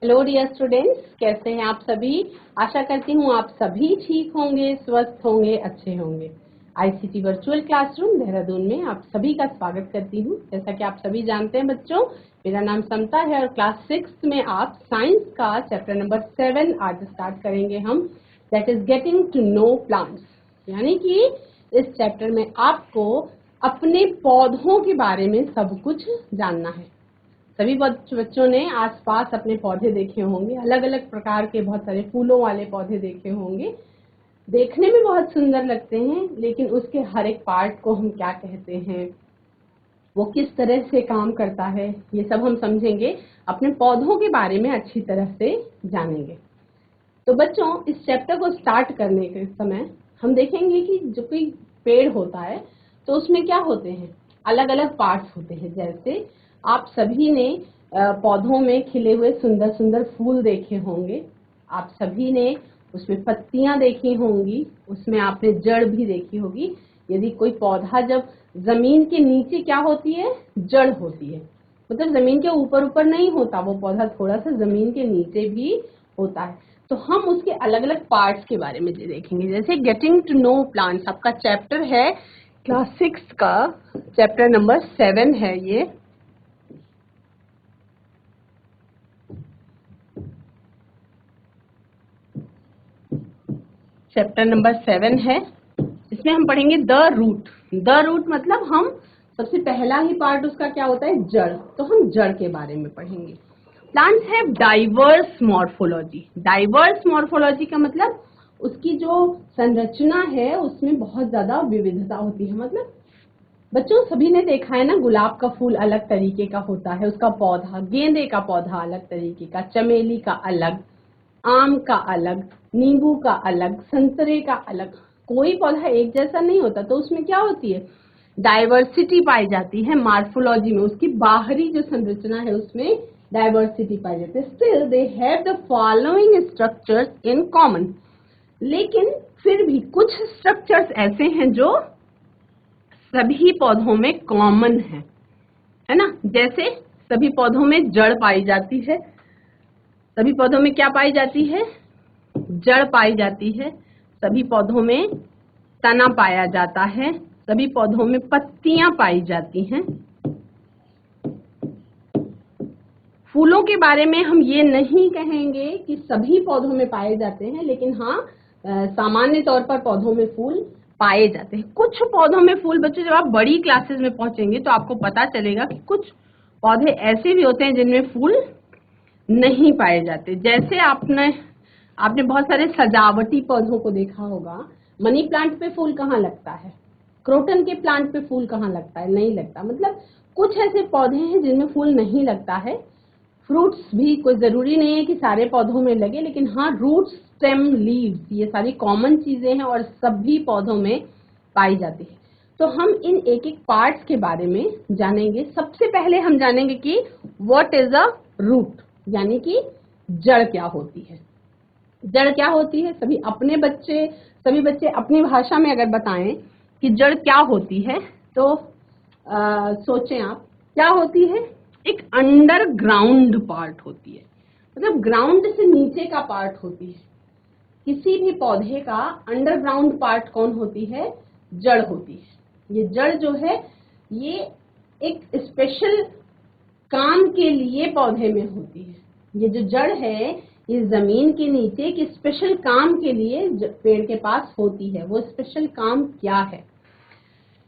Hello dear students, कैसे हैं आप सभी। आशा करती हूँ आप सभी ठीक होंगे, स्वस्थ होंगे, अच्छे होंगे। आईसीटी वर्चुअल क्लासरूम देहरादून में आप सभी का स्वागत करती हूँ। जैसा कि आप सभी जानते हैं बच्चों, मेरा नाम समता है और क्लास 6 में आप साइंस का चैप्टर नंबर 7 आज स्टार्ट करेंगे हम, that is getting to know plants. यानी कि इस चैप्टर में आपको अपने पौधों के बारे में सब कुछ जानना है। सभी बच्चों ने आसपास अपने पौधे देखे होंगे, अलग अलग प्रकार के बहुत सारे फूलों वाले पौधे देखे होंगे। देखने में बहुत सुंदर लगते हैं, लेकिन उसके हर एक पार्ट को हम क्या कहते हैं, वो किस तरह से काम करता है, ये सब हम समझेंगे, अपने पौधों के बारे में अच्छी तरह से जानेंगे। तो बच्चों, इस चैप्टर को स्टार्ट करने के समय हम देखेंगे कि जो कोई पेड़ होता है तो उसमें क्या होते हैं, अलग अलग पार्ट्स होते हैं। जैसे आप सभी ने पौधों में खिले हुए सुंदर सुंदर फूल देखे होंगे, आप सभी ने उसमें पत्तियां देखी होंगी, उसमें आपने जड़ भी देखी होगी। यदि कोई पौधा जब जमीन के नीचे क्या होती है, जड़ होती है, मतलब जमीन के ऊपर ऊपर नहीं होता, वो पौधा थोड़ा सा जमीन के नीचे भी होता है। तो हम उसके अलग अलग पार्ट्स के बारे में देखेंगे। जैसे गेटिंग टू नो प्लांट्स आपका चैप्टर है, क्लास 6 का चैप्टर नंबर 7 है ये। चैप्टर नंबर 7 है, इसमें हम पढ़ेंगे द रूट। द रूट मतलब हम सबसे पहला ही पार्ट उसका क्या होता है, जड़। तो हम जड़ के बारे में पढ़ेंगे। Plants have diverse morphology. Diverse morphology का मतलब उसकी जो संरचना है उसमें बहुत ज्यादा विविधता होती है। मतलब बच्चों सभी ने देखा है ना, गुलाब का फूल अलग तरीके का होता है, उसका पौधा, गेंदे का पौधा अलग तरीके का, चमेली का अलग, आम का अलग, नींबू का अलग, संतरे का अलग। कोई पौधा एक जैसा नहीं होता। तो उसमें क्या होती है, डाइवर्सिटी पाई जाती है मार्फोलॉजी में, उसकी बाहरी जो संरचना है उसमें डाइवर्सिटी पाई जाती है। Still they have the following structures in common. लेकिन फिर भी कुछ स्ट्रक्चर्स ऐसे हैं जो सभी पौधों में कॉमन है ना। जैसे सभी पौधों में जड़ पाई जाती है, सभी पौधों में क्या पाई जाती है, जड़ पाई जाती है। सभी पौधों में तना पाया जाता है, सभी पौधों में पत्तियां पाई जाती हैं। फूलों के बारे में हम ये नहीं कहेंगे कि सभी पौधों में पाए जाते हैं, लेकिन हाँ सामान्य तौर पर पौधों में फूल पाए जाते हैं। कुछ पौधों में फूल, बच्चों जब आप बड़ी क्लासेस में पहुंचेंगे तो आपको पता चलेगा कि कुछ पौधे ऐसे भी होते हैं जिनमें फूल नहीं पाए जाते। जैसे आपने बहुत सारे सजावटी पौधों को देखा होगा। मनी प्लांट पे फूल कहाँ लगता है, क्रोटन के प्लांट पे फूल कहाँ लगता है, नहीं लगता। मतलब कुछ ऐसे पौधे हैं जिनमें फूल नहीं लगता है। फ्रूट्स भी कोई जरूरी नहीं है कि सारे पौधों में लगे, लेकिन हाँ रूट्स, स्टेम, लीव्स, ये सारी कॉमन चीजें हैं और सभी पौधों में पाई जाती है। तो हम इन एक एक पार्ट्स के बारे में जानेंगे। सबसे पहले हम जानेंगे कि व्हाट इज अ रूट, यानी कि जड़ क्या होती है। जड़ क्या होती है, सभी बच्चे अपनी भाषा में अगर बताएं कि जड़ क्या होती है तो सोचें आप क्या होती है। एक अंडरग्राउंड पार्ट होती है, मतलब ग्राउंड से नीचे का पार्ट होती है। किसी भी पौधे का अंडरग्राउंड पार्ट कौन होती है, जड़ होती है। ये जड़ जो है ये एक स्पेशल काम के लिए पौधे में होती है। ये जो जड़ है ये जमीन के नीचे एक स्पेशल काम के लिए पेड़ के पास होती है। वो स्पेशल काम क्या है,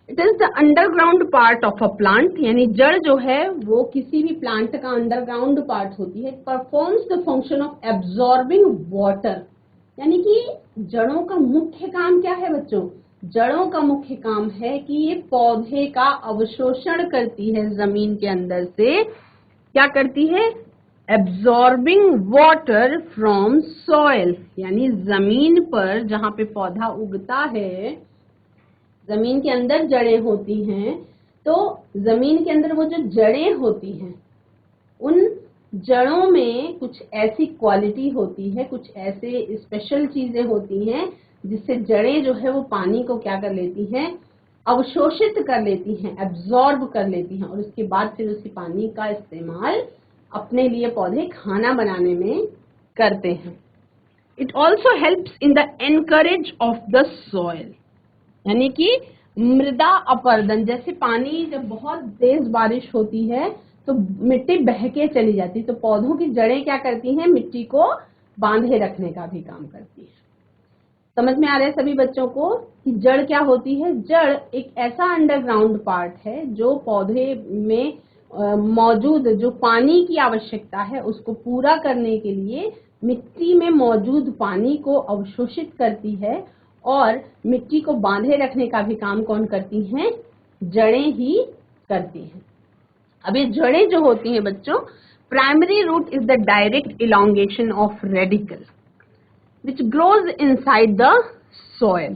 it is the underground part of a plant. यानी जड़ जो है वो किसी भी प्लांट का अंडरग्राउंड पार्ट होती है। Performs the function of absorbing water. यानी कि जड़ों का मुख्य काम क्या है बच्चों, जड़ों का मुख्य काम है कि ये पौधे का अवशोषण करती है जमीन के अंदर से। क्या करती है, एब्जॉर्बिंग वाटर फ्रॉम सॉइल। यानी जमीन पर जहां पे पौधा उगता है, जमीन के अंदर जड़ें होती हैं। तो जमीन के अंदर वो जो जड़ें होती हैं, उन जड़ों में कुछ ऐसी क्वालिटी होती है, कुछ ऐसे स्पेशल चीजें होती हैं जिससे जड़ें जो है वो पानी को क्या कर लेती हैं, अवशोषित कर लेती हैं, एब्जॉर्ब कर लेती हैं, और उसके बाद फिर उसी पानी का इस्तेमाल अपने लिए पौधे खाना बनाने में करते हैं। It also helps in the encourage of the soil, यानी कि मृदा अपरदन, जैसे पानी जब बहुत तेज बारिश होती है तो मिट्टी बह के चली जाती है, तो पौधों की जड़ें क्या करती हैं, मिट्टी को बांधे रखने का भी काम करती है। समझ में आ रहा है सभी बच्चों को कि जड़ क्या होती है? जड़ एक ऐसा अंडरग्राउंड पार्ट है जो पौधे में मौजूद जो पानी की आवश्यकता है उसको पूरा करने के लिए मिट्टी में मौजूद पानी को अवशोषित करती है, और मिट्टी को बांधे रखने का भी काम कौन करती हैं? जड़ें ही करती हैं। अब ये जड़ें जो होती हैं बच्चों, primary root is the direct elongation of radical which grows inside the soil.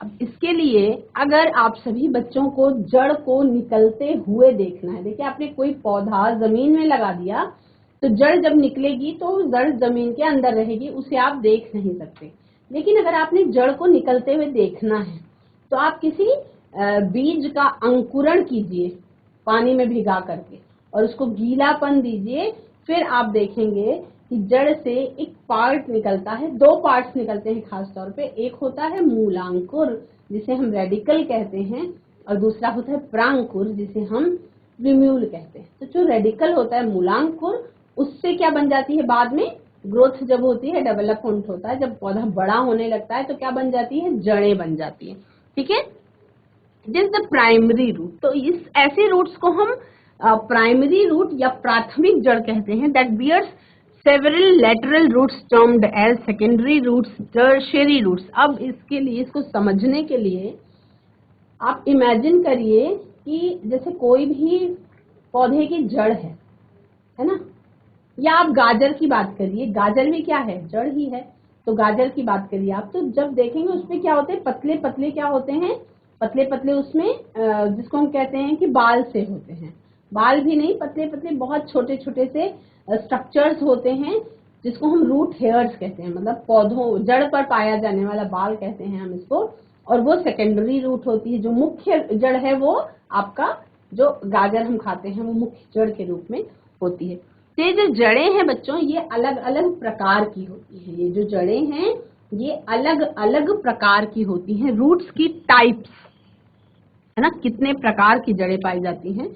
अब इसके लिए अगर आप सभी बच्चों को जड़ को निकलते हुए देखना है, देखिए आपने कोई पौधा जमीन में लगा दिया तो जड़ जब निकलेगी तो जड़ जमीन के अंदर रहेगी, उसे आप देख नहीं सकते। लेकिन अगर आपने जड़ को निकलते हुए देखना है तो आप किसी बीज का अंकुरण कीजिए पानी में भिगा करके और उसको गीलापन दीजिए, फिर आप देखेंगे कि जड़ से एक पार्ट निकलता है, दो पार्ट्स निकलते हैं खास तौर पे। एक होता है मूलांकुर जिसे हम रेडिकल कहते हैं, और दूसरा होता है प्रांकुर जिसे हम विम्यूल कहते हैं। तो जो रेडिकल होता है मूलांकुर, उससे क्या बन जाती है, बाद में ग्रोथ जब होती है, डेवलपमेंट होता है, जब पौधा बड़ा होने लगता है तो क्या बन जाती है, जड़ें बन जाती है। ठीक है, दिस द प्राइमरी रूट। तो इस ऐसे रूट्स को हम प्राइमरी रूट या प्राथमिक जड़ कहते हैं, that bears several lateral roots termed as secondary roots, tertiary roots. अब इसके लिए, इसको समझने के लिए आप इमेजिन करिए कि जैसे कोई भी पौधे की जड़ है ना, या आप गाजर की बात करिए, गाजर भी क्या है, जड़ ही है। तो गाजर की बात करिए आप, तो जब देखेंगे उसमें क्या होते हैं, पतले पतले क्या होते हैं, पतले पतले उसमें जिसको हम कहते हैं कि बाल से होते हैं, बाल भी नहीं, पतले पतले बहुत छोटे छोटे से स्ट्रक्चर्स होते हैं जिसको हम रूट हेयर्स कहते हैं, मतलब पौधों जड़ पर पाया जाने वाला बाल कहते हैं हम इसको। और वो सेकेंडरी रूट होती है। जो मुख्य जड़ है वो आपका जो गाजर हम खाते हैं वो मुख्य जड़ के रूप में होती है। तो ये जो जड़ें हैं बच्चों, ये अलग अलग प्रकार की होती हैं। ये जो जड़ें हैं ये अलग अलग प्रकार की होती हैं। रूट्स की टाइप्स है ना, कितने प्रकार की जड़ें पाई जाती हैं।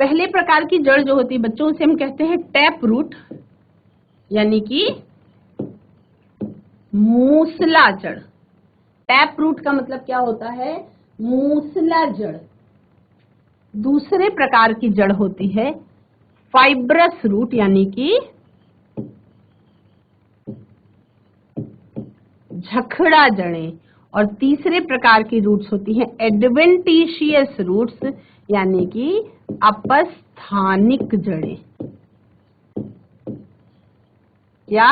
पहले प्रकार की जड़ जो होती है बच्चों, उसे हम कहते हैं टैप रूट, यानी कि मूसला जड़। टैप रूट का मतलब क्या होता है, मूसला जड़। दूसरे प्रकार की जड़ होती है फाइब्रस रूट, यानी कि झखड़ा जड़ें। और तीसरे प्रकार की रूट्स होती हैं एडवेंटिशियस रूट्स, यानी कि अपस्थानिक जड़ें या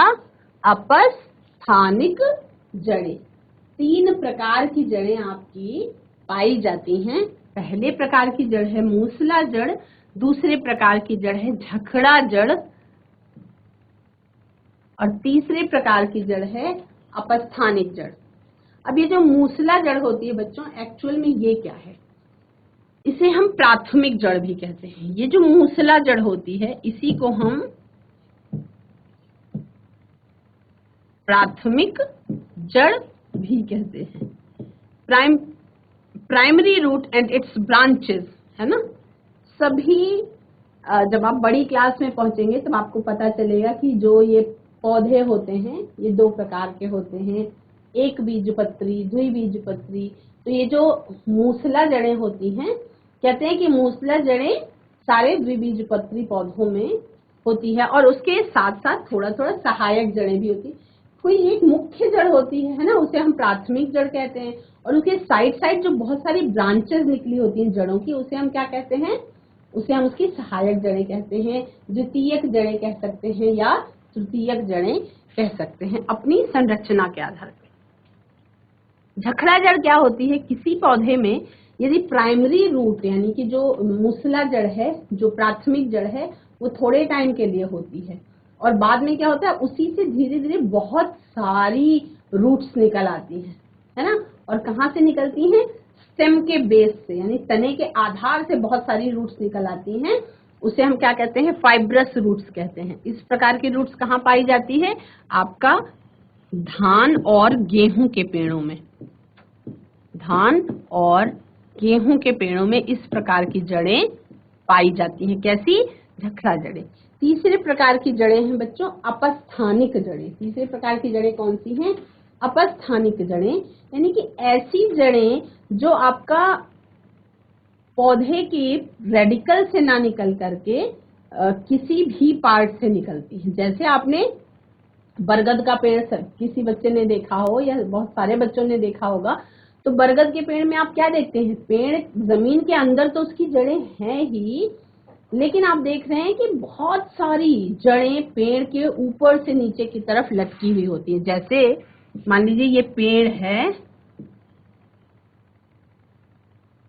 अपस्थानिक जड़ें। तीन प्रकार की जड़ें आपकी पाई जाती हैं। पहले प्रकार की जड़ है मूसला जड़, दूसरे प्रकार की जड़ है झखड़ा जड़, और तीसरे प्रकार की जड़ है अपस्थानिक जड़। अब ये जो मूसला जड़ होती है बच्चों, एक्चुअल में ये क्या है, इसे हम प्राथमिक जड़ भी कहते हैं। ये जो मूसला जड़ होती है इसी को हम प्राथमिक जड़ भी कहते हैं। Primary root and its branches, है ना। सभी जब आप बड़ी क्लास में पहुंचेंगे तब आपको पता चलेगा कि जो ये पौधे होते हैं ये दो प्रकार के होते हैं, एक बीजपत्री, द्विबीजपत्री। तो ये जो मूसला जड़ें होती हैं, कहते हैं कि मूसला जड़ें सारे द्विबीजपत्री पौधों में होती है, और उसके साथ साथ थोड़ा थोड़ा सहायक जड़ें भी होती है। कोई एक मुख्य जड़ होती है ना, उसे हम प्राथमिक जड़ कहते हैं, और उसके साइड साइड जो बहुत सारी ब्रांचेस निकली होती हैं जड़ों की, उसे हम क्या कहते हैं, उसे हम उसकी सहायक जड़ें कहते हैं, द्वितीयक जड़ें कह सकते हैं या तृतीयक जड़ें कह सकते हैं, अपनी संरचना के आधार पर। झखड़ा जड़ क्या होती है, किसी पौधे में यदि प्राइमरी रूट यानी कि जो मूसला जड़ है, जो प्राथमिक जड़ है, वो थोड़े टाइम के लिए होती है, और बाद में क्या होता है, उसी से धीरे धीरे बहुत सारी रूट्स निकल आती हैं, है ना। और कहाँ से निकलती हैं, स्टेम के बेस से, यानी तने के आधार से बहुत सारी रूट्स निकल आती हैं, उसे हम क्या कहते हैं, फाइब्रस रूट्स कहते हैं। इस प्रकार की रूट्स कहाँ पाई जाती है, आपका धान और गेहूं के पेड़ों में। धान और गेहूं के पेड़ों में इस प्रकार की जड़ें पाई जाती हैं। कैसी, झखड़ा जड़ें। तीसरे प्रकार की जड़ें हैं बच्चों अपस्थानिक जड़ें। तीसरे प्रकार की जड़ें कौन सी हैं, अपस्थानिक जड़ें, यानी कि ऐसी जड़ें जो आपका पौधे के रेडिकल से ना निकल करके किसी भी पार्ट से निकलती है। जैसे आपने बरगद का पेड़ किसी बच्चे ने देखा हो या बहुत सारे बच्चों ने देखा होगा, तो बरगद के पेड़ में आप क्या देखते हैं, पेड़ जमीन के अंदर तो उसकी जड़ें हैं ही, लेकिन आप देख रहे हैं कि बहुत सारी जड़ें पेड़ के ऊपर से नीचे की तरफ लटकी हुई होती है। जैसे मान लीजिए ये पेड़ है,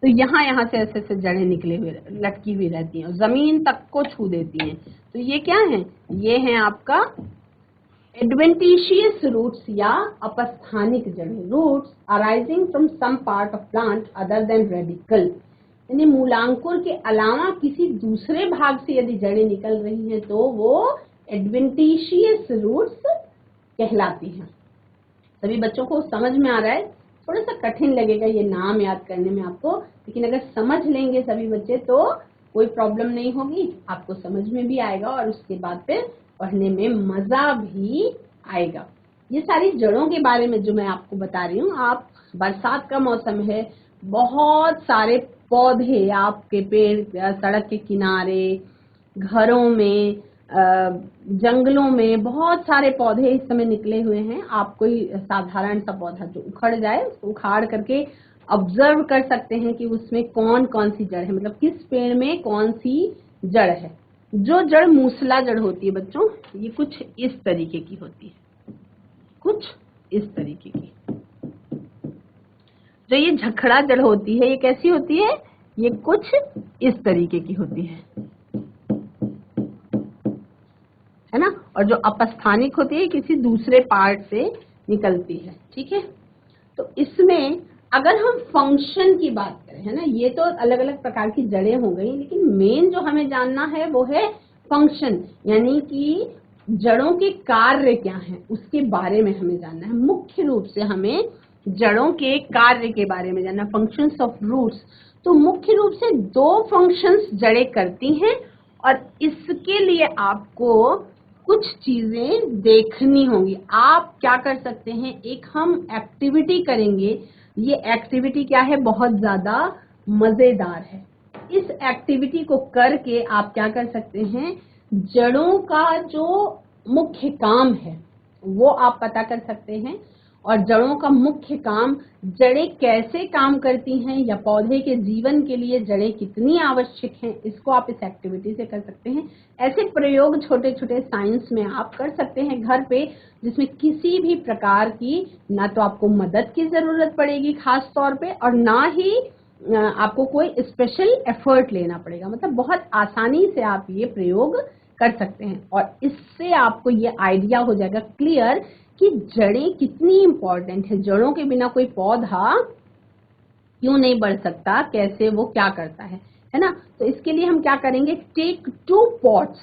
तो यहाँ से ऐसे ऐसे जड़ें निकले हुए लटकी हुई रहती हैं और जमीन तक को छू देती हैं। तो ये क्या है, ये है आपका एडवेंटिशियस रूट्स या अपस्थानिक जड़ें। Roots arising from some part of plant other than radical, यानी मूलांकुर के अलावा किसी दूसरे भाग से यदि जड़ें निकल रही हैं तो वो एडवेंटिशियस रूट्स कहलाती हैं। सभी बच्चों को समझ में आ रहा है, थोड़ा सा कठिन लगेगा ये नाम याद करने में आपको, लेकिन अगर समझ लेंगे सभी बच्चे तो कोई प्रॉब्लम नहीं होगी, आपको समझ में भी आएगा और उसके बाद फिर पढ़ने में मजा भी आएगा। ये सारी जड़ों के बारे में जो मैं आपको बता रही हूँ, आप बरसात का मौसम है, बहुत सारे पौधे आपके पेड़ सड़क के किनारे, घरों में, जंगलों में बहुत सारे पौधे इस समय निकले हुए हैं। आप कोई साधारण सा पौधा जो उखड़ जाए उसको उखाड़ करके ऑब्जर्व कर सकते हैं कि उसमें कौन कौन सी जड़ है, मतलब किस पेड़ में कौन सी जड़ है। जो जड़ मूसला जड़ होती है बच्चों, ये कुछ इस तरीके की होती है, कुछ इस तरीके की। जो ये झखड़ा जड़ होती है, ये कैसी होती है, ये कुछ इस तरीके की होती है ना। और जो अपस्थानिक होती है किसी दूसरे पार्ट से निकलती है, ठीक है। तो इसमें अगर हम फंक्शन की बात करें, है ना, ये तो अलग अलग प्रकार की जड़ें हो गई, लेकिन मेन जो हमें जानना है वो है फंक्शन, यानी कि जड़ों के कार्य क्या हैं उसके बारे में हमें जानना है। मुख्य रूप से हमें जड़ों के कार्य के बारे में जानना, फंक्शंस ऑफ रूट्स। तो मुख्य रूप से दो फंक्शंस जड़ें करती हैं और इसके लिए आपको कुछ चीजें देखनी होंगी। आप क्या कर सकते हैं, एक हम एक्टिविटी करेंगे, ये एक्टिविटी क्या है, बहुत ज्यादा मजेदार है। इस एक्टिविटी को करके आप क्या कर सकते हैं, जड़ों का जो मुख्य काम है वो आप पता कर सकते हैं, और जड़ों का मुख्य काम, जड़ें कैसे काम करती हैं या पौधे के जीवन के लिए जड़ें कितनी आवश्यक हैं, इसको आप इस एक्टिविटी से कर सकते हैं। ऐसे प्रयोग छोटे छोटे साइंस में आप कर सकते हैं घर पे, जिसमें किसी भी प्रकार की ना तो आपको मदद की जरूरत पड़ेगी खास तौर पे, और ना ही आपको कोई स्पेशल एफर्ट लेना पड़ेगा। मतलब बहुत आसानी से आप ये प्रयोग कर सकते हैं और इससे आपको ये आइडिया हो जाएगा क्लियर कि जड़ें कितनी इंपॉर्टेंट है। जड़ों के बिना कोई पौधा क्यों नहीं बढ़ सकता, कैसे वो क्या करता है ना। तो इसके लिए हम क्या करेंगे, टेक 2 पॉट्स,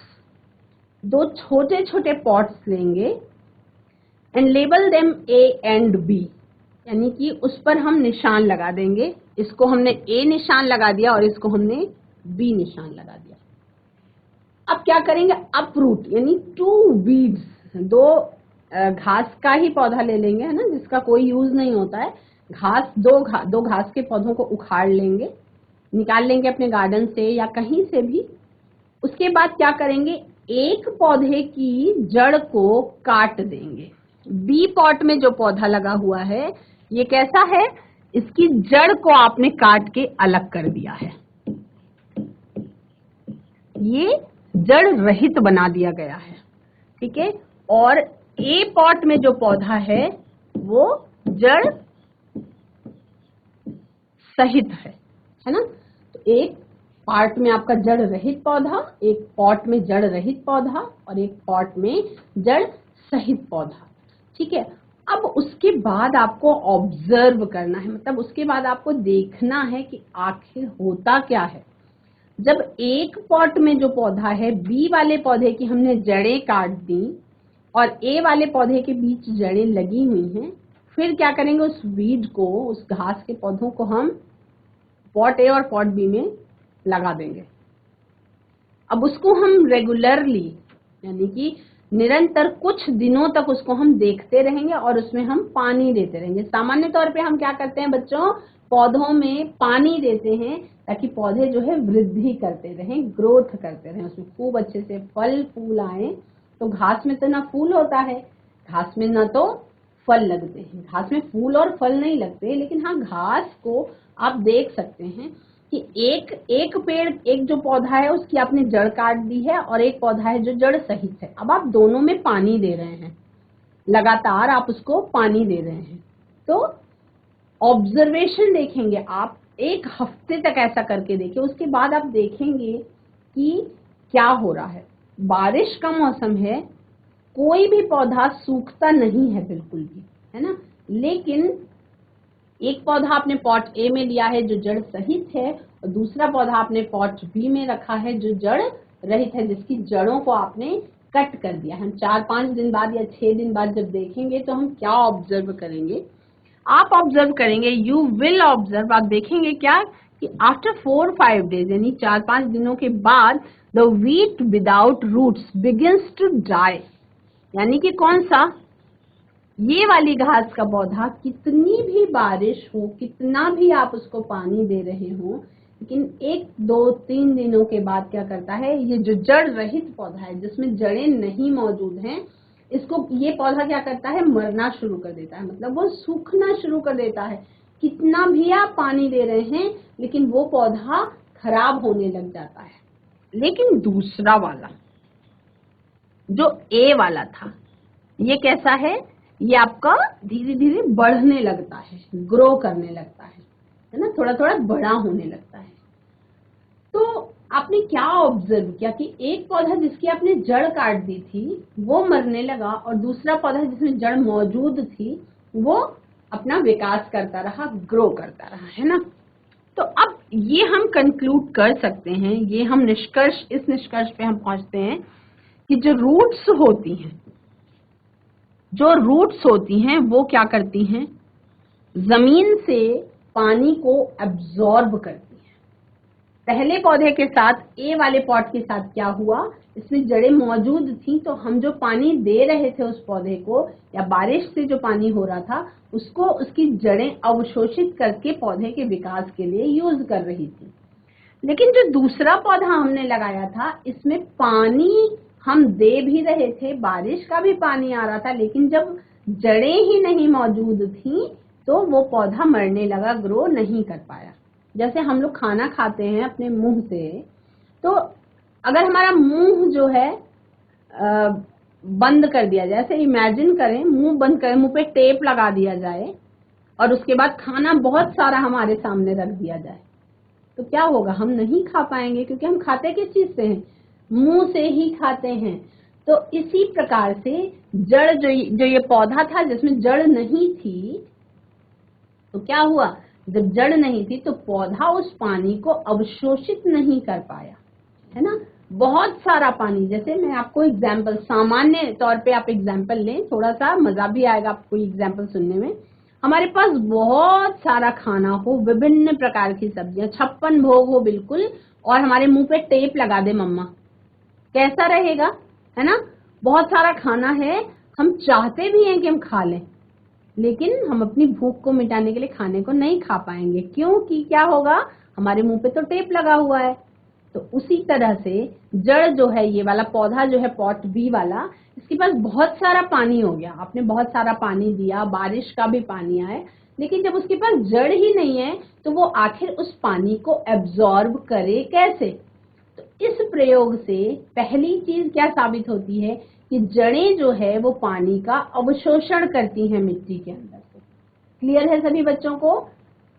2 छोटे छोटे पॉट्स लेंगे and label them A and B, यानी कि उस पर हम निशान लगा देंगे। इसको हमने A निशान लगा दिया और इसको हमने B निशान लगा दिया। अब क्या करेंगे, अपरूट, यानी 2 वीड्स, 2 घास का ही पौधा ले लेंगे, है ना, जिसका कोई यूज नहीं होता है। घास, दो घास के पौधों को उखाड़ लेंगे, निकाल लेंगे अपने गार्डन से या कहीं से भी। उसके बाद क्या करेंगे, एक पौधे की जड़ को काट देंगे। बी पॉट में जो पौधा लगा हुआ है ये कैसा है, इसकी जड़ को आपने काट के अलग कर दिया है, ये जड़ रहित बना दिया गया है, ठीक है। और ए पॉट में जो पौधा है वो जड़ सहित है ना। तो एक पार्ट में आपका जड़ रहित पौधा, एक पॉट में जड़ रहित पौधा और एक पॉट में जड़ सहित पौधा, ठीक है। अब उसके बाद आपको ऑब्जर्व करना है, मतलब उसके बाद आपको देखना है कि आखिर होता क्या है। जब एक पॉट में जो पौधा है, बी वाले पौधे की हमने जड़ें काट दी और ए वाले पौधे के बीच जड़ें लगी हुई हैं, फिर क्या करेंगे, उस वीड को, उस घास के पौधों को हम पॉट ए और पॉट बी में लगा देंगे। अब उसको हम रेगुलरली, यानी कि निरंतर कुछ दिनों तक उसको हम देखते रहेंगे और उसमें हम पानी देते रहेंगे। सामान्य तौर पे हम क्या करते हैं बच्चों, पौधों में पानी देते हैं ताकि पौधे जो है वृद्धि करते रहें, ग्रोथ करते रहें, उसमें खूब अच्छे से फल फूल आए। तो घास में तो ना फूल होता है, घास में ना तो फल लगते हैं, घास में फूल और फल नहीं लगते, लेकिन हाँ घास को आप देख सकते हैं कि एक पेड़, एक जो पौधा है उसकी आपने जड़ काट दी है और एक पौधा है जो जड़ सहित है। अब आप दोनों में पानी दे रहे हैं, लगातार आप उसको पानी दे रहे हैं। तो ऑब्जर्वेशन देखेंगे आप, एक हफ्ते तक ऐसा करके देखिए, उसके बाद आप देखेंगे कि क्या हो रहा है। बारिश का मौसम है, कोई भी पौधा सूखता नहीं है बिल्कुल भी, है ना। लेकिन एक पौधा आपने पॉट ए में लिया है जो जड़ सहित है और दूसरा पौधा आपने पॉट बी में रखा है जो जड़ रहित है, जिसकी जड़ों को आपने कट कर दिया है। हम 4-5 दिन बाद या 6 दिन बाद जब देखेंगे तो हम क्या ऑब्जर्व करेंगे, आप ऑब्जर्व करेंगे, यू विल ऑब्जर्व, आप देखेंगे क्या कि आफ्टर 4-5 डेज, यानी 4-5 दिनों के बाद, the wheat without roots begins to die. यानी कि कौन सा, ये वाली घास का पौधा, कितनी भी बारिश हो, कितना भी आप उसको पानी दे रहे हो, लेकिन 1-2-3 दिनों के बाद क्या करता है, ये जो जड़ रहित पौधा है जिसमें जड़ें नहीं मौजूद हैं, इसको ये पौधा क्या करता है, मरना शुरू कर देता है, मतलब वो सूखना शुरू कर देता है। कितना भी आप पानी दे रहे हैं लेकिन वो पौधा खराब होने लग जाता है। लेकिन दूसरा वाला जो ए वाला था, ये कैसा है, ये आपका धीरे धीरे बढ़ने लगता है, ग्रो करने लगता है ना, थोड़ा थोड़ा बड़ा होने लगता है। तो आपने क्या ऑब्जर्व किया कि एक पौधा जिसकी आपने जड़ काट दी थी वो मरने लगा और दूसरा पौधा जिसमें जड़ मौजूद थी वो अपना विकास करता रहा, ग्रो करता रहा, है ना। तो अब ये हम कंक्लूड कर सकते हैं, ये हम निष्कर्ष, इस निष्कर्ष पे हम पहुंचते हैं कि जो रूट्स होती हैं वो क्या करती हैं, जमीन से पानी को एब्जॉर्ब करती हैं। पहले पौधे के साथ, ए वाले पॉट के साथ क्या हुआ, इसमें जड़ें मौजूद थी तो हम जो पानी दे रहे थे उस पौधे को, या बारिश से जो पानी हो रहा था उसको उसकी जड़ें अवशोषित करके पौधे के विकास के लिए यूज कर रही थी। लेकिन जो दूसरा पौधा हमने लगाया था इसमें पानी हम दे भी रहे थे, बारिश का भी पानी आ रहा था, लेकिन जब जड़ें ही नहीं मौजूद थी तो वो पौधा मरने लगा, ग्रो नहीं कर पाया। जैसे हम लोग खाना खाते हैं अपने मुंह से, तो अगर हमारा मुंह जो है बंद कर दिया जाए, जैसे इमेजिन करें मुंह बंद करें, मुंह पे टेप लगा दिया जाए और उसके बाद खाना बहुत सारा हमारे सामने रख दिया जाए, तो क्या होगा, हम नहीं खा पाएंगे, क्योंकि हम खाते किस चीज से हैं, मुंह से ही खाते हैं। तो इसी प्रकार से जड़, जो ये पौधा था जिसमें जड़ नहीं थी, तो क्या हुआ, जब जड़ नहीं थी तो पौधा उस पानी को अवशोषित नहीं कर पाया, है ना। बहुत सारा पानी, जैसे मैं आपको एग्जाम्पल, सामान्य तौर पे आप एग्जाम्पल लें, थोड़ा सा मजा भी आएगा आपको एग्जाम्पल सुनने में। हमारे पास बहुत सारा खाना हो, विभिन्न प्रकार की सब्जियां, 56 भोग हो बिल्कुल, और हमारे मुंह पे टेप लगा दे मम्मा, कैसा रहेगा, है ना। बहुत सारा खाना है, हम चाहते भी हैं कि हम खा लें, लेकिन हम अपनी भूख को मिटाने के लिए खाने को नहीं खा पाएंगे, क्योंकि क्या होगा, हमारे मुंह पे तो टेप लगा हुआ है। तो उसी तरह से जड़ जो है, ये वाला पौधा जो है पॉट बी वाला, इसके पास बहुत सारा पानी हो गया, आपने बहुत सारा पानी दिया, बारिश का भी पानी आए, लेकिन जब उसके पास जड़ ही नहीं है तो वो आखिर उस पानी को एब्जॉर्ब करे कैसे। तो इस प्रयोग से पहली चीज क्या साबित होती है कि जड़ें जो है वो पानी का अवशोषण करती हैं मिट्टी के अंदर से। क्लियर है सभी बच्चों को,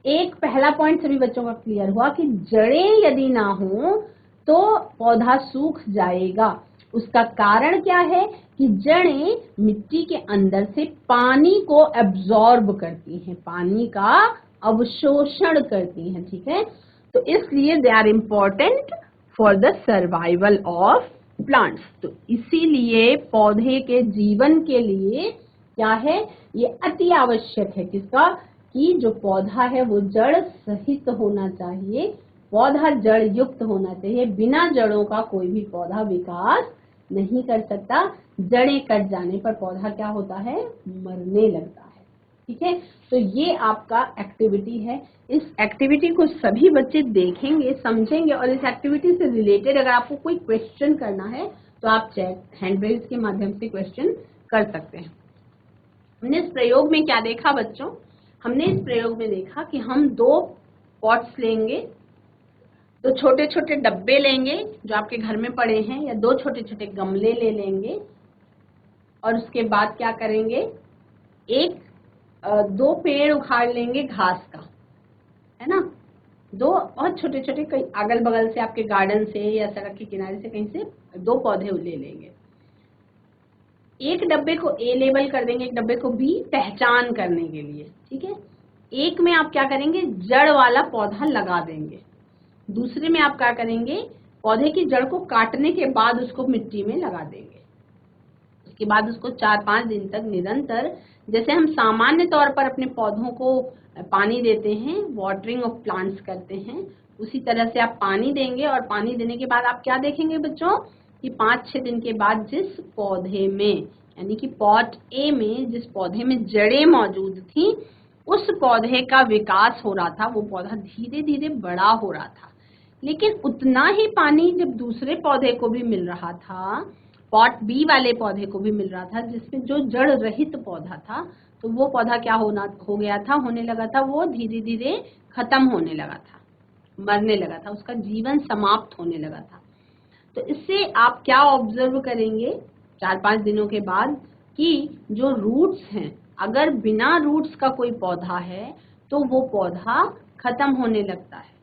एक पहला पॉइंट सभी बच्चों का क्लियर हुआ कि जड़ें यदि ना हो तो पौधा सूख जाएगा। उसका कारण क्या है कि जड़ें मिट्टी के अंदर से पानी को एब्जॉर्ब करती हैं, पानी का अवशोषण करती हैं, ठीक है। तो इसलिए they are important for the survival of plants. तो इसीलिए पौधे के जीवन के लिए क्या है, ये अति आवश्यक है किसका, कि जो पौधा है वो जड़ सहित होना चाहिए, पौधा जड़ युक्त होना चाहिए। बिना जड़ों का कोई भी पौधा विकास नहीं कर सकता। जड़ें कट जाने पर पौधा क्या होता है, मरने लगता है। ठीक है, तो ये आपका एक्टिविटी है। इस एक्टिविटी को सभी बच्चे देखेंगे, समझेंगे, और इस एक्टिविटी से रिलेटेड अगर आपको कोई क्वेश्चन करना है तो आप चैट हैंड रेज के माध्यम से क्वेश्चन कर सकते हैं। हमने इस प्रयोग में क्या देखा बच्चों, हमने इस प्रयोग में देखा कि हम 2 पॉट्स लेंगे, 2 छोटे छोटे डब्बे लेंगे जो आपके घर में पड़े हैं, या 2 छोटे छोटे गमले ले लेंगे, और उसके बाद क्या करेंगे, 2 पेड़ उखाड़ लेंगे घास का, है ना, 2 बहुत छोटे छोटे, कहीं अगल बगल से आपके गार्डन से या सड़क के किनारे से कहीं से 2 पौधे ले लेंगे। एक डब्बे को ए लेबल कर देंगे, एक डब्बे को बी, पहचान करने के लिए। ठीक है, एक में आप क्या करेंगे, जड़ वाला पौधा लगा देंगे, दूसरे में आप क्या करेंगे, पौधे की जड़ को काटने के बाद उसको मिट्टी में लगा देंगे। उसके बाद उसको 4-5 दिन तक निरंतर, जैसे हम सामान्य तौर पर अपने पौधों को पानी देते हैं, वाटरिंग ऑफ प्लांट्स करते हैं, उसी तरह से आप पानी देंगे। और पानी देने के बाद आप क्या देखेंगे बच्चों, कि 5-6 दिन के बाद जिस पौधे में, यानी कि पॉट ए में जिस पौधे में जड़ें मौजूद थी, उस पौधे का विकास हो रहा था, वो पौधा धीरे धीरे बड़ा हो रहा था। लेकिन उतना ही पानी जब दूसरे पौधे को भी मिल रहा था, पॉट बी वाले पौधे को भी मिल रहा था, जिसमें जो जड़ रहित पौधा था, तो वो पौधा क्या होने लगा था, वो धीरे धीरे खत्म होने लगा था, मरने लगा था, उसका जीवन समाप्त होने लगा था। तो इससे आप क्या ऑब्जर्व करेंगे 4-5 दिनों के बाद, कि जो रूट्स हैं, अगर बिना रूट्स का कोई पौधा है तो वो पौधा खत्म होने लगता है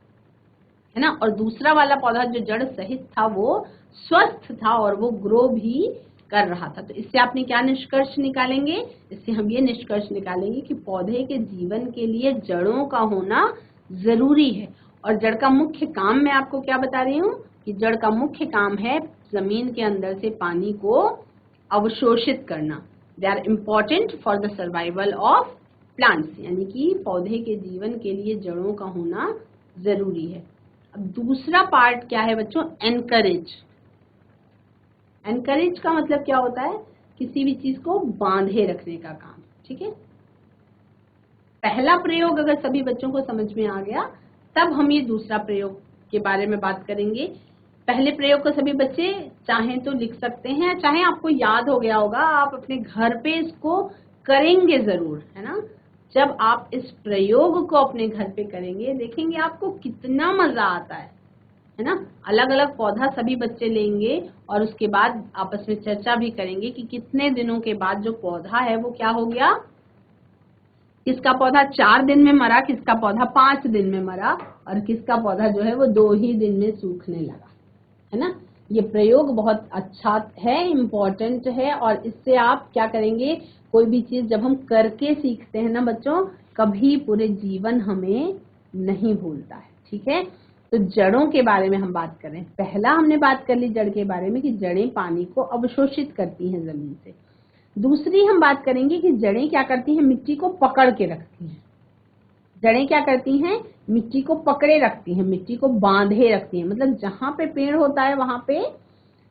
ना, और दूसरा वाला पौधा जो जड़ सहित था वो स्वस्थ था और वो ग्रो भी कर रहा था। तो इससे आपने क्या निष्कर्ष निकालेंगे, इससे हम ये निष्कर्ष निकालेंगे कि पौधे के जीवन के लिए जड़ों का होना जरूरी है। और जड़ का मुख्य काम मैं आपको क्या बता रही हूँ, कि जड़ का मुख्य काम है जमीन के अंदर से पानी को अवशोषित करना। They are important for the survival of plants, यानी कि पौधे के जीवन के लिए जड़ों का होना जरूरी है। अब दूसरा पार्ट क्या है बच्चों, एनकरेज। एनकरेज का मतलब क्या होता है, किसी भी चीज को बांधे रखने का काम। ठीक है, पहला प्रयोग अगर सभी बच्चों को समझ में आ गया, तब हम ये दूसरा प्रयोग के बारे में बात करेंगे। पहले प्रयोग को सभी बच्चे चाहें तो लिख सकते हैं, चाहे आपको याद हो गया होगा, आप अपने घर पे इसको करेंगे जरूर, है ना। जब आप इस प्रयोग को अपने घर पे करेंगे, देखेंगे आपको कितना मजा आता है ना। अलग अलग पौधा सभी बच्चे लेंगे और उसके बाद आपस में चर्चा भी करेंगे कि कितने दिनों के बाद जो पौधा है वो क्या हो गया, किसका पौधा 4 दिन में मरा, किसका पौधा 5 दिन में मरा, और किसका पौधा जो है वो 2 ही दिन में सूखने लगा, है ना। ये प्रयोग बहुत अच्छा है, इम्पोर्टेंट है, और इससे आप क्या करेंगे, कोई भी चीज जब हम करके सीखते हैं ना बच्चों, कभी पूरे जीवन हमें नहीं भूलता है। ठीक है, तो जड़ों के बारे में हम बात करें। पहला हमने बात कर ली जड़ के बारे में, कि जड़ें पानी को अवशोषित करती हैं जमीन से। दूसरी हम बात करेंगे कि जड़ें क्या करती हैं, मिट्टी को पकड़ के रखती हैं। जड़ें क्या करती हैं, मिट्टी को पकड़े रखती हैं, मिट्टी को बांधे रखती हैं। मतलब जहां पे पेड़ होता है वहां पे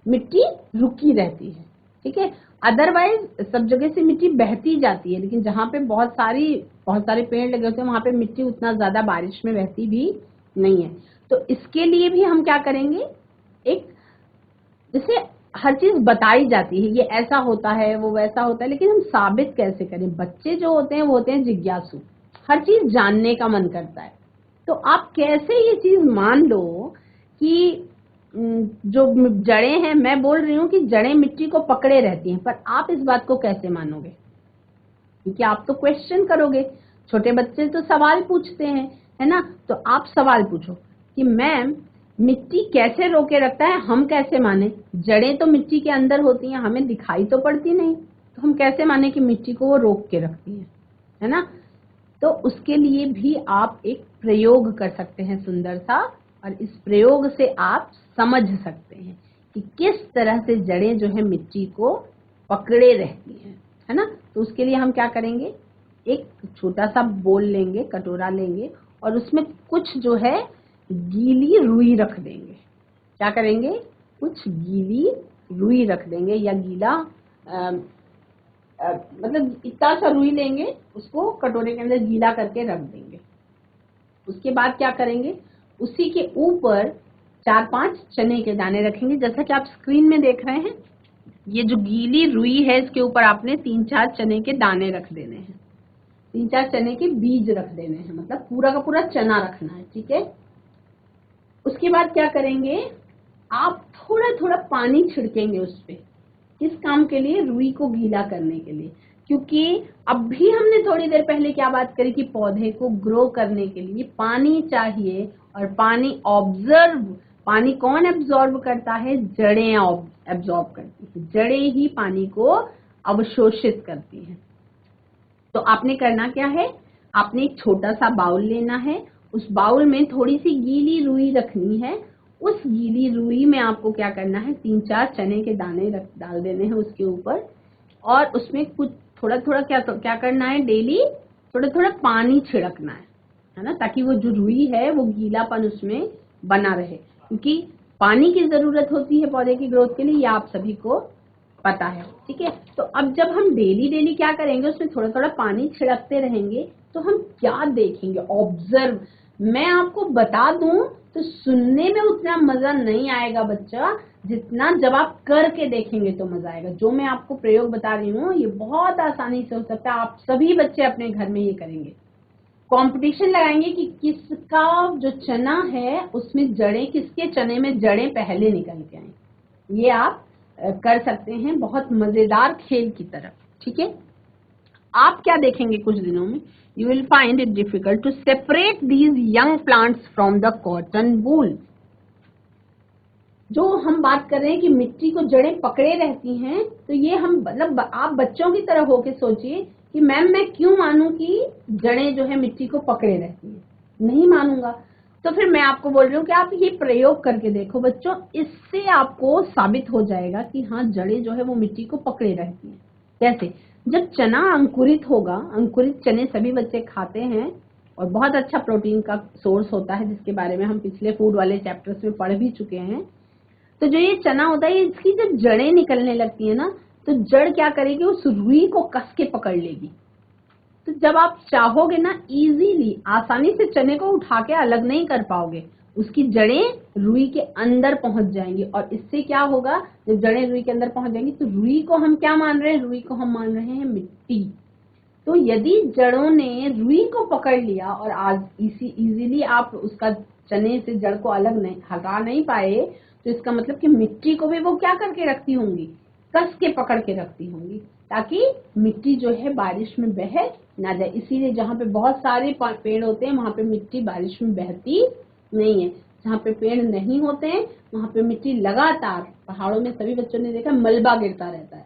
मिट्टी रुकी रहती है। ठीक है, अदरवाइज सब जगह से मिट्टी बहती जाती है, लेकिन जहां पे बहुत सारे पेड़ लगे होते हैं वहां पे मिट्टी उतना ज्यादा बारिश में बहती भी नहीं है। तो इसके लिए भी हम क्या करेंगे, एक जैसे हर चीज बताई जाती है, ये ऐसा होता है वो वैसा होता है, लेकिन हम साबित कैसे करें। बच्चे जो होते हैं वो होते हैं जिज्ञासु, हर चीज जानने का मन करता है। तो आप कैसे ये चीज मान लो कि जो जड़ें हैं, मैं बोल रही हूँ कि जड़ें मिट्टी को पकड़े रहती हैं, पर आप इस बात को कैसे मानोगे, क्योंकि आप तो क्वेश्चन करोगे। छोटे बच्चे तो सवाल पूछते हैं, है ना। तो आप सवाल पूछो कि मैम मिट्टी कैसे रोके रखता है, हम कैसे माने, जड़ें तो मिट्टी के अंदर होती हैं, हमें दिखाई तो पड़ती नहीं, तो हम कैसे माने कि मिट्टी को वो रोक के रखती है ना। तो उसके लिए भी आप एक प्रयोग कर सकते हैं सुंदर सा, और इस प्रयोग से आप समझ सकते हैं कि किस तरह से जड़ें जो है मिट्टी को पकड़े रहती हैं, है ना। तो उसके लिए हम क्या करेंगे, एक छोटा सा बोल लेंगे, कटोरा लेंगे और उसमें कुछ जो है गीली रुई रख देंगे। क्या करेंगे, कुछ गीली रुई रख देंगे या गीला मतलब इतना सा रुई लेंगे, उसको कटोरे के अंदर गीला करके रख देंगे। उसके बाद क्या करेंगे, उसी के ऊपर 4-5 चने के दाने रखेंगे, जैसा कि आप स्क्रीन में देख रहे हैं। ये जो गीली रुई है इसके ऊपर आपने 3-4 चने के दाने रख देने हैं, 3-4 चने के बीज रख देने हैं, मतलब पूरा का पूरा चना रखना है, ठीक है। उसके बाद क्या करेंगे, आप थोड़ा थोड़ा पानी छिड़केंगे उस पे। किस काम के लिए, रुई को गीला करने के लिए, क्योंकि अभी हमने थोड़ी देर पहले क्या बात करी कि पौधे को ग्रो करने के लिए पानी चाहिए, और पानी ऑब्जर्व, पानी कौन एब्जॉर्ब करता है, जड़ें एब्जॉर्ब करती है, जड़ें ही पानी को अवशोषित करती हैं। तो आपने करना क्या है, आपने एक छोटा सा बाउल लेना है, उस बाउल में थोड़ी सी गीली रुई रखनी है। उस गीली रुई में आपको क्या करना है, 3-4 चने के दाने डाल देने हैं उसके ऊपर, और उसमें कुछ थोड़ा थोड़ा क्या करना है, डेली थोड़ा थोड़ा पानी छिड़कना है ना, ताकि वो जो रुई है वो गीलापन उसमें बना रहे, क्योंकि पानी की जरूरत होती है पौधे की ग्रोथ के लिए, ये आप सभी को पता है, ठीक है। तो अब जब हम डेली डेली क्या करेंगे, उसमें थोड़ा थोड़ा पानी छिड़कते रहेंगे, तो हम क्या देखेंगे, ऑब्जर्व। मैं आपको बता दूं तो सुनने में उतना मजा नहीं आएगा बच्चा, जितना जब आप करके देखेंगे तो मजा आएगा। जो मैं आपको प्रयोग बता रही हूँ ये बहुत आसानी से हो सकता है, आप सभी बच्चे अपने घर में ये करेंगे। कंपटीशन लगाएंगे कि किसका जो चना है उसमें जड़ें, किसके चने में जड़ें पहले निकल के आए। ये आप कर सकते हैं, बहुत मजेदार खेल की तरफ, ठीक है। आप क्या देखेंगे कुछ दिनों में, you will find it difficult to separate these young plants from the cotton wool। जो हम बात कर रहे हैं कि मिट्टी को जड़ें पकड़े रहती हैं, तो ये हम मतलब आप बच्चों की तरह होके सोचिए कि मैम मैं क्यों मानूं कि जड़ें जो है मिट्टी को पकड़े रहती हैं, नहीं मानूंगा। तो फिर मैं आपको बोल रही हूँ कि आप ये प्रयोग करके देखो बच्चों, इससे आपको साबित हो जाएगा कि हाँ जड़ें जो है वो मिट्टी को पकड़े रहती हैं। कैसे, जब चना अंकुरित होगा, अंकुरित चने सभी बच्चे खाते हैं और बहुत अच्छा प्रोटीन का सोर्स होता है, जिसके बारे में हम पिछले फूड वाले चैप्टर्स में पढ़ भी चुके हैं। तो जो ये चना होता है, इसकी जब जड़ें निकलने लगती है ना, तो जड़ क्या करेगी, उस रुई को कस के पकड़ लेगी। तो जब आप चाहोगे ना, इजीली आसानी से चने को उठा के अलग नहीं कर पाओगे, उसकी जड़ें रुई के अंदर पहुंच जाएंगी। और इससे क्या होगा, जब जड़ें रुई के अंदर पहुंच जाएंगी तो रुई को हम क्या मान रहे हैं, रुई को हम मान रहे हैं मिट्टी। तो यदि जड़ों ने रुई को पकड़ लिया और आज इजीली आप उसका चने से जड़ को अलग नहीं हटा नहीं पाए, तो इसका मतलब कि मिट्टी को भी वो क्या करके रखती होंगी, कस के पकड़ के रखती होंगी, ताकि मिट्टी जो है बारिश में बह ना जाए। इसीलिए जहाँ पे बहुत सारे पेड़ होते हैं वहां पे मिट्टी बारिश में बहती नहीं है। जहाँ पे पेड़ नहीं होते हैं वहां पे मिट्टी लगातार, पहाड़ों में सभी बच्चों ने देखा मलबा गिरता रहता है।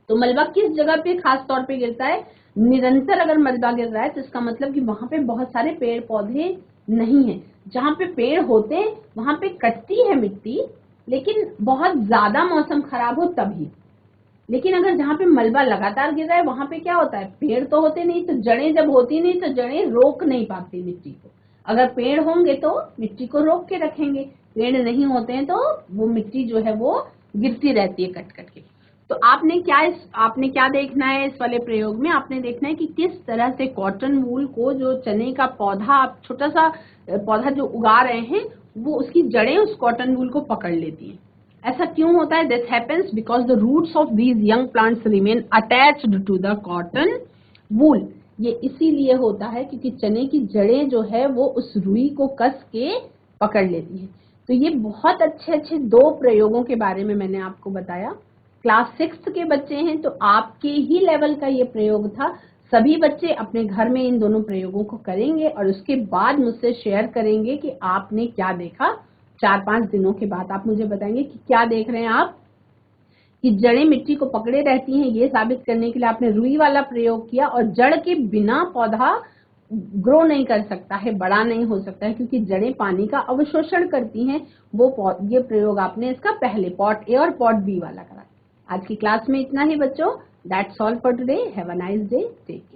तो मलबा किस जगह पे खास तौर पे गिरता है, निरंतर अगर मलबा गिर रहा है तो इसका मतलब कि वहां पे बहुत सारे पेड़ पौधे नहीं है। जहाँ पे पेड़ होते हैं वहां पे कटती है मिट्टी, लेकिन बहुत ज्यादा मौसम खराब हो तभी। लेकिन अगर जहाँ पे मलबा लगातार गिर रहा है वहां पे क्या होता है, पेड़ तो होते नहीं, तो जड़ें जब होती नहीं तो जड़ें रोक नहीं पाती मिट्टी को। अगर पेड़ होंगे तो मिट्टी को रोक के रखेंगे, पेड़ नहीं होते हैं तो वो मिट्टी जो है वो गिरती रहती है कट कट के। तो आपने क्या देखना है इस वाले प्रयोग में, आपने देखना है कि किस तरह से कॉटन वूल को, जो चने का पौधा, आप छोटा सा पौधा जो उगा रहे हैं, वो उसकी जड़ें उस कॉटन वूल को पकड़ लेती हैं। ऐसा क्यों होता है, this happens because the roots of these young plants remain attached to the cotton wool. ये इसीलिए होता है क्योंकि चने की जड़ें जो है वो उस रुई को कस के पकड़ लेती है। तो ये बहुत अच्छे अच्छे 2 प्रयोगों के बारे में मैंने आपको बताया। क्लास 6 के बच्चे हैं तो आपके ही लेवल का ये प्रयोग था। सभी बच्चे अपने घर में इन दोनों प्रयोगों को करेंगे और उसके बाद मुझसे शेयर करेंगे कि आपने क्या देखा। 4-5 दिनों के बाद आप मुझे बताएंगे कि क्या देख रहे हैं आप, कि जड़ें मिट्टी को पकड़े रहती हैं। ये साबित करने के लिए आपने रुई वाला प्रयोग किया और जड़ के बिना पौधा ग्रो नहीं कर सकता है, बड़ा नहीं हो सकता है, क्योंकि जड़ें पानी का अवशोषण करती हैं। ये प्रयोग आपने इसका पहले पॉट ए और पॉट बी वाला करा। आज की क्लास में इतना ही बच्चों। That's all for today. Have a nice day. Take care.